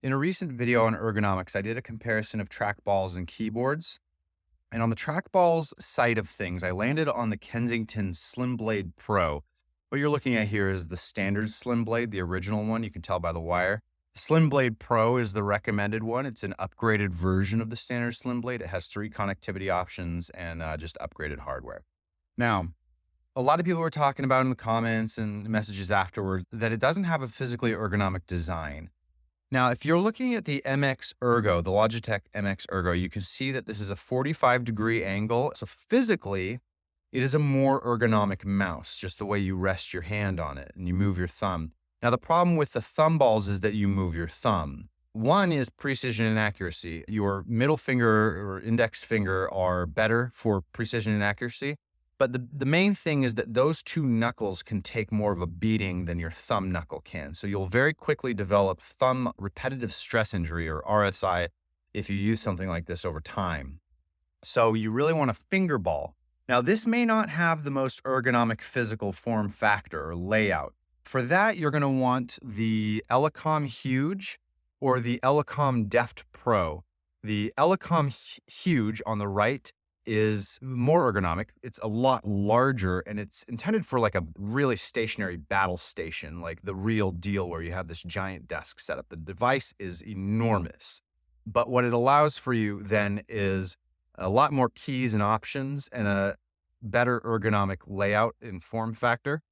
In a recent video on ergonomics, I did a comparison of trackballs and keyboards. And on the trackballs side of things, I landed on the Kensington SlimBlade Pro. What you're looking at here is the standard SlimBlade, the original one. You can tell by the wire. SlimBlade Pro is the recommended one. It's an upgraded version of the standard SlimBlade. It has 3 connectivity options and just upgraded hardware. Now, a lot of people were talking about in the comments and messages afterwards that it doesn't have a physically ergonomic design. Now, if you're looking at the MX Ergo, the Logitech MX Ergo, you can see that this is a 45-degree angle. So physically, it is a more ergonomic mouse, just the way you rest your hand on it and you move your thumb. Now, the problem with the thumb balls is that you move your thumb. One is precision and accuracy. Your middle finger or index finger are better for precision and accuracy. But the main thing is that those 2 knuckles can take more of a beating than your thumb knuckle can. So you'll very quickly develop thumb repetitive stress injury, or RSI, if you use something like this over time. So you really want a finger ball. Now, this may not have the most ergonomic physical form factor or layout. For that, you're going to want the Elecom Huge or the Elecom Deft Pro. The Elecom Huge on the right is more ergonomic. It's a lot larger and it's intended for like a really stationary battle station, like the real deal where you have this giant desk set up. The device is enormous, but what it allows for you then is a lot more keys and options and a better ergonomic layout and form factor.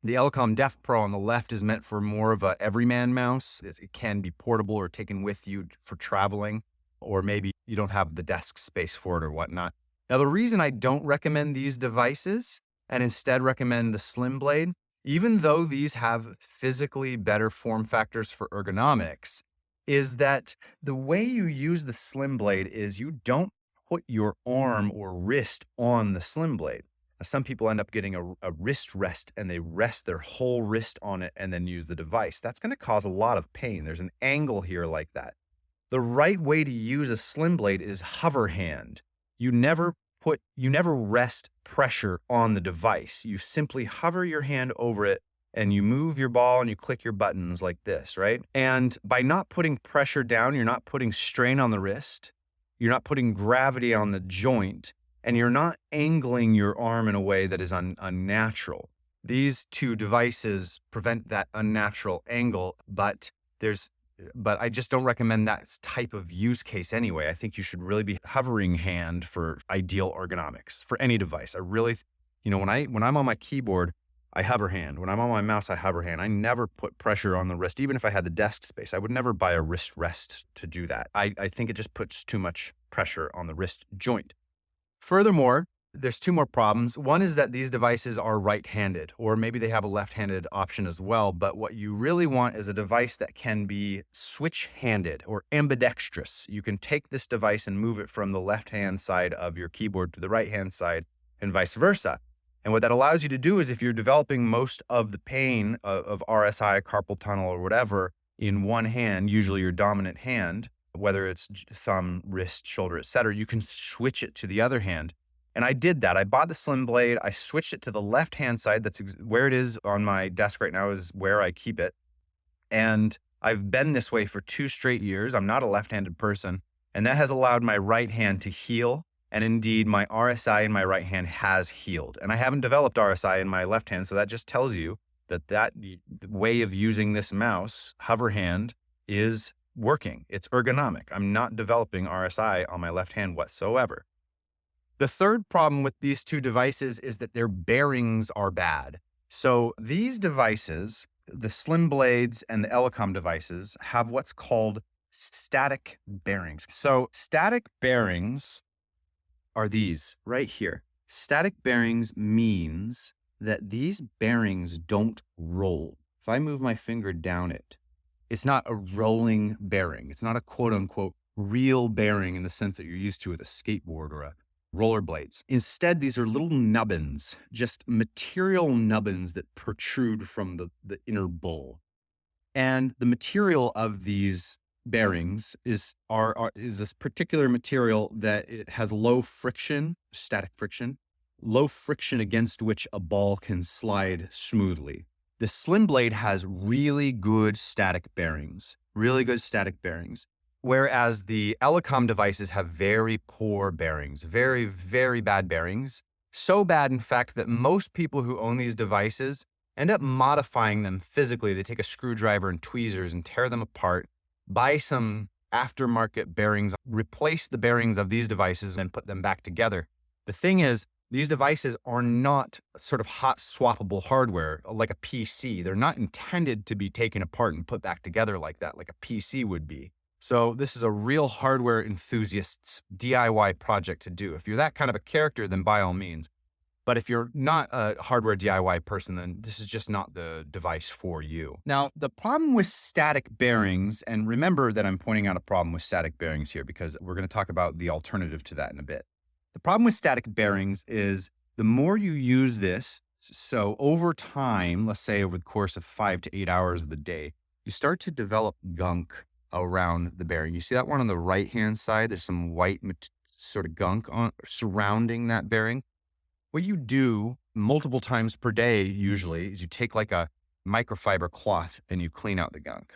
The Elecom Deft Pro on the left is meant for more of a everyman mouse. It can be portable or taken with you for traveling, or maybe you don't have the desk space for it or whatnot. Now, the reason I don't recommend these devices and instead recommend the SlimBlade, even though these have physically better form factors for ergonomics, is that the way you use the SlimBlade is you don't put your arm or wrist on the SlimBlade. Some people end up getting a wrist rest and they rest their whole wrist on it and then use the device. That's going to cause a lot of pain. There's an angle here like that. The right way to use a SlimBlade is hover hand. You never rest pressure on the device. You simply hover your hand over it and you move your ball and you click your buttons like this, right? And by not putting pressure down, you're not putting strain on the wrist, you're not putting gravity on the joint, and you're not angling your arm in a way that is unnatural. These 2 devices prevent that unnatural angle, but I just don't recommend that type of use case anyway. I think you should really be hovering hand for ideal ergonomics for any device. I really, when I'm on my keyboard, I hover hand. When I'm on my mouse, I hover hand. I never put pressure on the wrist. Even if I had the desk space, I would never buy a wrist rest to do that. I think it just puts too much pressure on the wrist joint. Furthermore, there's 2 more problems. One is that these devices are right-handed, or maybe they have a left-handed option as well. But what you really want is a device that can be switch-handed or ambidextrous. You can take this device and move it from the left-hand side of your keyboard to the right-hand side and vice versa. And what that allows you to do is if you're developing most of the pain of RSI, carpal tunnel, or whatever in one hand, usually your dominant hand, whether it's thumb, wrist, shoulder, etc., you can switch it to the other hand. And I did that. I bought the SlimBlade. I switched it to the left-hand side. That's where it is on my desk right now is where I keep it. And I've been this way for 2 straight years. I'm not a left-handed person. And that has allowed my right hand to heal. And indeed, my RSI in my right hand has healed. And I haven't developed RSI in my left hand. So that just tells you that way of using this mouse, hover hand, is working. It's ergonomic. I'm not developing RSI on my left hand whatsoever. The third problem with these 2 devices is that their bearings are bad. So these devices, the SlimBlades and the Elecom devices, have what's called static bearings. So static bearings are these right here. Static bearings means that these bearings don't roll. If I move my finger down it, it's not a rolling bearing. It's not a quote unquote real bearing in the sense that you're used to with a skateboard or a rollerblades. Instead, these are little nubbins, just material nubbins that protrude from the inner bowl. And the material of these bearings is this particular material that it has low friction, static friction, low friction against which a ball can slide smoothly. The SlimBlade has really good static bearings, whereas the Elecom devices have very poor bearings, very, very bad bearings. So bad, in fact, that most people who own these devices end up modifying them physically. They take a screwdriver and tweezers and tear them apart, buy some aftermarket bearings, replace the bearings of these devices, and put them back together. The thing is, these devices are not sort of hot swappable hardware like a PC. They're not intended to be taken apart and put back together like that, like a PC would be. So this is a real hardware enthusiast's DIY project to do. If you're that kind of a character, then by all means. But if you're not a hardware DIY person, then this is just not the device for you. Now, the problem with static bearings, and remember that I'm pointing out a problem with static bearings here because we're going to talk about the alternative to that in a bit. The problem with static bearings is the more you use this, so over time, let's say over the course of 5 to 8 hours of the day, you start to develop gunk around the bearing. You see that one on the right-hand side? There's some white sort of gunk surrounding that bearing. What you do multiple times per day usually is you take like a microfiber cloth and you clean out the gunk.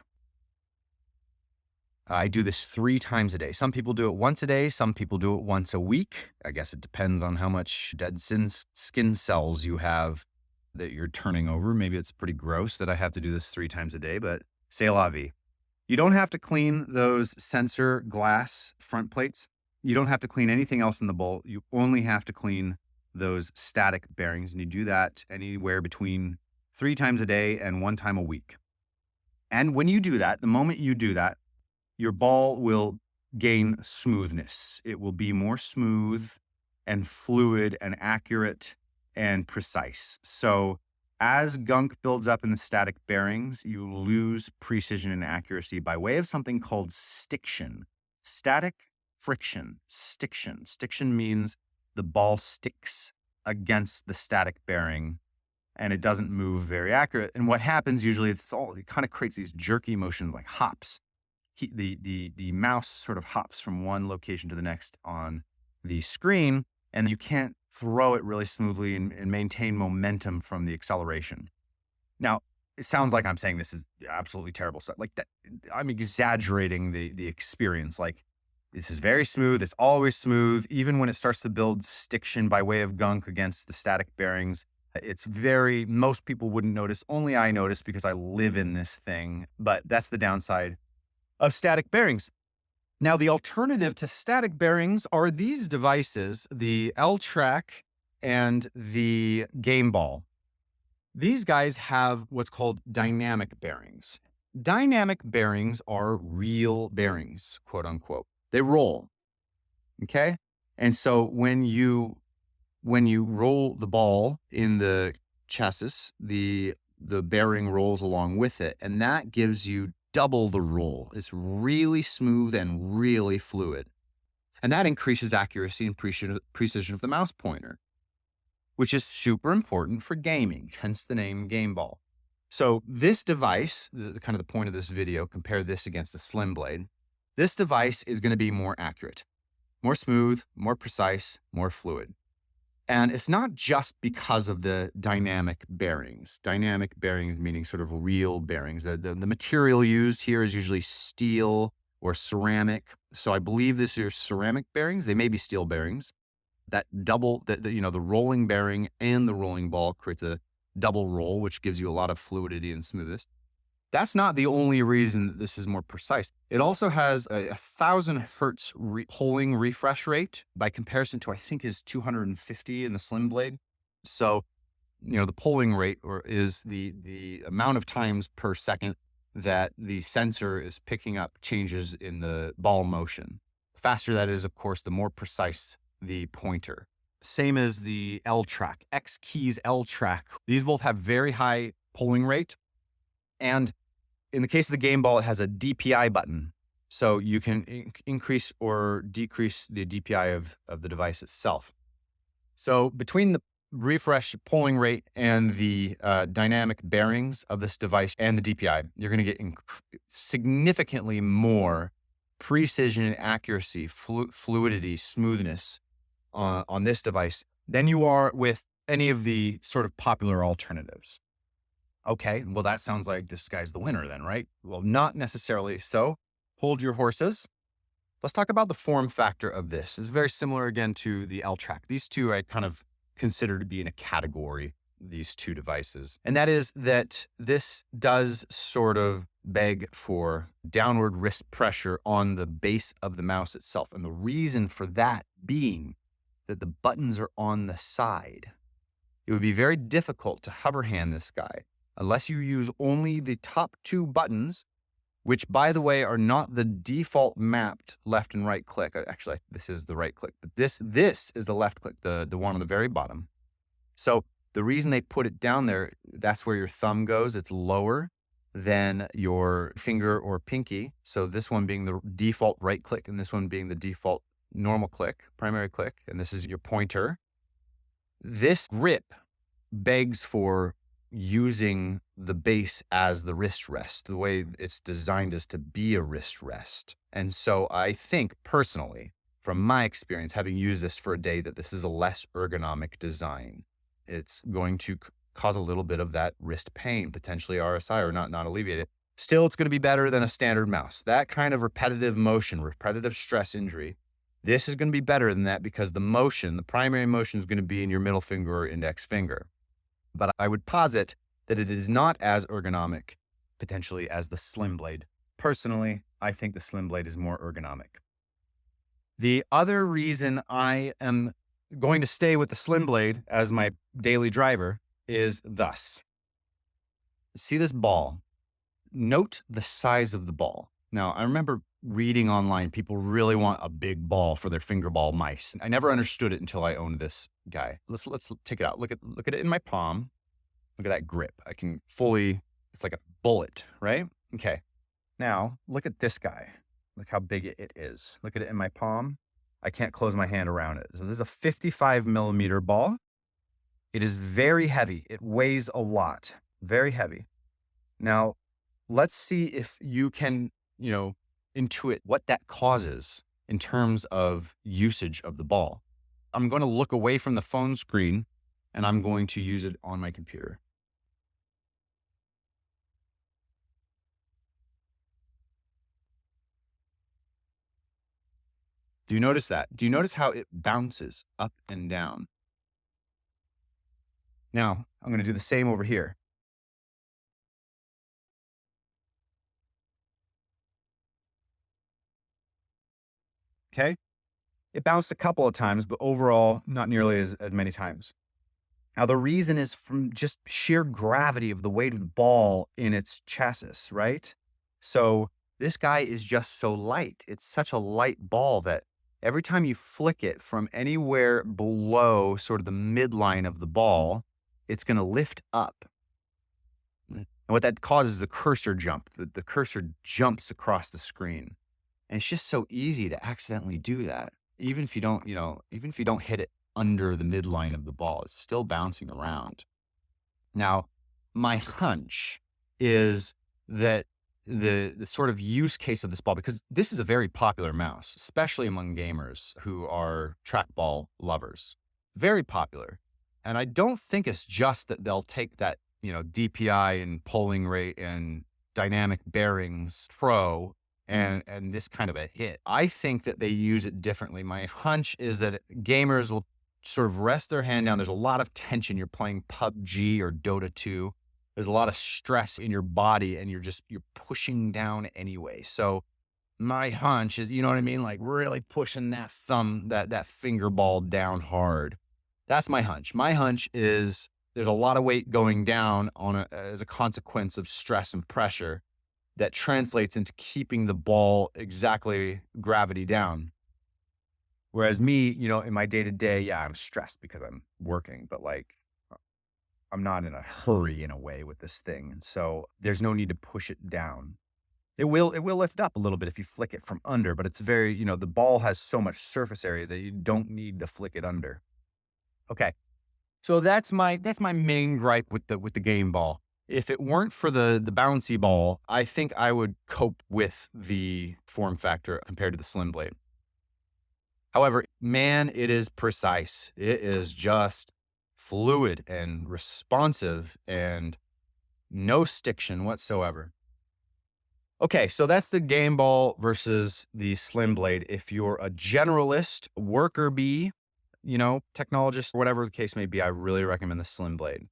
I do this 3 times a day. Some people do it once a day. Some people do it once a week. I guess it depends on how much dead skin cells you have that you're turning over. Maybe it's pretty gross that I have to do this 3 times a day, but c'est la vie. You don't have to clean those sensor glass front plates. You don't have to clean anything else in the bowl. You only have to clean those static bearings, and you do that anywhere between 3 times a day and 1 time a week. And when you do that, the moment you do that, your ball will gain smoothness. It will be more smooth and fluid and accurate and precise. So as gunk builds up in the static bearings, you lose precision and accuracy by way of something called stiction. Static friction, stiction. Stiction means the ball sticks against the static bearing and it doesn't move very accurate. And what happens usually, it kind of creates these jerky motions like hops. The mouse sort of hops from one location to the next on the screen, and you can't throw it really smoothly and maintain momentum from the acceleration. Now, it sounds like I'm saying this is absolutely terrible stuff. Like that, I'm exaggerating the experience. Like, this is very smooth. It's always smooth. Even when it starts to build stiction by way of gunk against the static bearings, most people wouldn't notice. Only I notice because I live in this thing. But that's the downside of static bearings. Now, the alternative to static bearings are these devices, the L-Track and the GameBall. These guys have what's called dynamic bearings. Dynamic bearings are real bearings, quote unquote. They roll, okay? And so when you roll the ball in the chassis, the bearing rolls along with it, and that gives you double the roll. It's really smooth and really fluid. And that increases accuracy and precision of the mouse pointer, which is super important for gaming, hence the name GameBall. So this device, the kind of the point of this video, compare this against the SlimBlade. This device is going to be more accurate, more smooth, more precise, more fluid. And it's not just because of the dynamic bearings. Dynamic bearings meaning sort of real bearings. The material used here is usually steel or ceramic. So I believe these are ceramic bearings. They may be steel bearings. That double, the rolling bearing and the rolling ball creates a double roll, which gives you a lot of fluidity and smoothness. That's not the only reason that this is more precise. It also has a 1,000 hertz polling refresh rate by comparison to, I think, is 250 in the SlimBlade. So, the polling rate is the amount of times per second that the sensor is picking up changes in the ball motion. The faster that is, of course, the more precise the pointer. Same as the L-Track, X Keys L-Track. These both have very high polling rate. And in the case of the GameBall, it has a DPI button. So you can increase or decrease the DPI of the device itself. So between the refresh polling rate and the dynamic bearings of this device and the DPI, you're going to get significantly more precision and accuracy, fluidity, smoothness on this device than you are with any of the sort of popular alternatives. Okay, well, that sounds like this guy's the winner then, right? Well, not necessarily so. Hold your horses. Let's talk about the form factor of this. It's very similar again to the L-Track. These two I kind of consider to be in a category, these two devices. And that is that this does sort of beg for downward wrist pressure on the base of the mouse itself. And the reason for that being that the buttons are on the side. It would be very difficult to hover hand this guy unless you use only the top two buttons, which, by the way, are not the default mapped left and right click. Actually, this is the right click, but this is the left click, the one on the very bottom. So the reason they put it down there, that's where your thumb goes. It's lower than your finger or pinky. So this one being the default right click and this one being the default normal click, primary click, and this is your pointer. This grip begs for using the base as the wrist rest. The way it's designed is to be a wrist rest. And so I think personally, from my experience, having used this for a day, that this is a less ergonomic design. It's going to cause a little bit of that wrist pain, potentially RSI, or not alleviate it. Still, it's going to be better than a standard mouse. That kind of repetitive motion, repetitive stress injury, this is going to be better than that because the motion, the primary motion, is going to be in your middle finger or index finger. But I would posit that it is not as ergonomic, potentially, as the SlimBlade. Personally, I think the SlimBlade is more ergonomic. The other reason I am going to stay with the SlimBlade as my daily driver is thus. See this ball? Note the size of the ball. Now, I remember reading online, people really want a big ball for their fingerball mice. I never understood it until I owned this guy. Let's take it out. Look at it in my palm. Look at that grip. I can fully, it's like a bullet, right? Okay. Now, look at this guy. Look how big it is. Look at it in my palm. I can't close my hand around it. So this is a 55 millimeter ball. It is very heavy. It weighs a lot. Very heavy. Now, let's see if you can, intuit what that causes in terms of usage of the ball. I'm going to look away from the phone screen and I'm going to use it on my computer. Do you notice that? Do you notice how it bounces up and down? Now, I'm going to do the same over here. Okay. It bounced a couple of times, but overall, not nearly as many times. Now, the reason is from just sheer gravity of the weight of the ball in its chassis, right? So this guy is just so light. It's such a light ball that every time you flick it from anywhere below sort of the midline of the ball, it's going to lift up. And what that causes is a cursor jump. The cursor jumps across the screen. And it's just so easy to accidentally do that. Even if you don't, even if you don't hit it under the midline of the ball, it's still bouncing around. Now, my hunch is that the sort of use case of this ball, because this is a very popular mouse, especially among gamers who are trackball lovers, very popular. And I don't think it's just that they'll take that, DPI and polling rate and dynamic bearings pro and this kind of a hit. I think that they use it differently. My hunch is that gamers will sort of rest their hand down. There's a lot of tension. You're playing PUBG or Dota 2. There's a lot of stress in your body and you're pushing down anyway. So my hunch is, you know what I mean? Like really pushing that thumb, that finger ball down hard. That's my hunch. My hunch is there's a lot of weight going down as a consequence of stress and pressure that translates into keeping the ball exactly gravity down. Whereas me, in my day-to-day, yeah, I'm stressed because I'm working, but I'm not in a hurry in a way with this thing. And so there's no need to push it down. It will lift up a little bit if you flick it from under, but it's very, the ball has so much surface area that you don't need to flick it under. Okay. So that's my main gripe with the GameBall. If it weren't for the bouncy ball, I think I would cope with the form factor compared to the SlimBlade. However, man, it is precise. It is just fluid and responsive and No stiction whatsoever. Okay, so that's the GameBall versus the SlimBlade. If you're a generalist, worker bee, technologist, whatever the case may be, I really recommend the SlimBlade.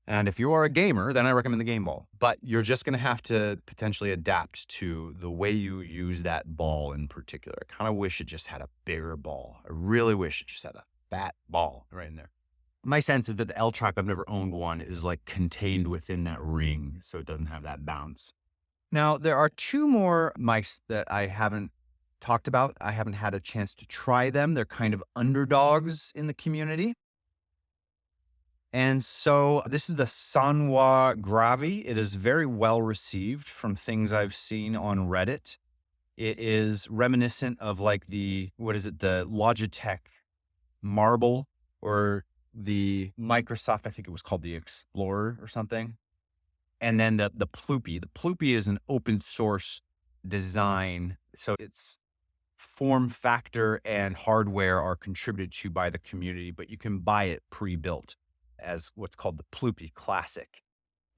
And if you are a gamer, then I recommend the GameBall. But you're just going to have to potentially adapt to the way you use that ball in particular. I kind of wish it just had a bigger ball. I really wish it just had a fat ball right in there. My sense is that the L-Track, I've never owned one, is like contained within that ring, so it doesn't have that bounce. Now, there are two more mice that I haven't talked about. I haven't had a chance to try them. They're kind of underdogs in the community. And so this is the Sanwa Gravi. It is very well received from things I've seen on Reddit. It is reminiscent of like the Logitech Marble, or the Microsoft, I think it was called the Explorer or something. And then the Ploopy. The Ploopy is an open source design. So its form factor and hardware are contributed to by the community, but you can buy it pre-built as what's called the Ploopy Classic.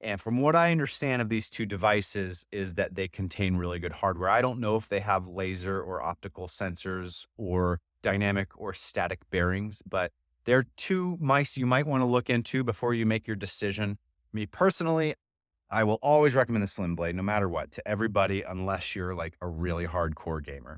And from what I understand of these two devices is that they contain really good hardware. I don't know if they have laser or optical sensors or dynamic or static bearings, but they're two mice you might want to look into before you make your decision. Me personally, I will always recommend the SlimBlade no matter what to everybody, unless you're like a really hardcore gamer.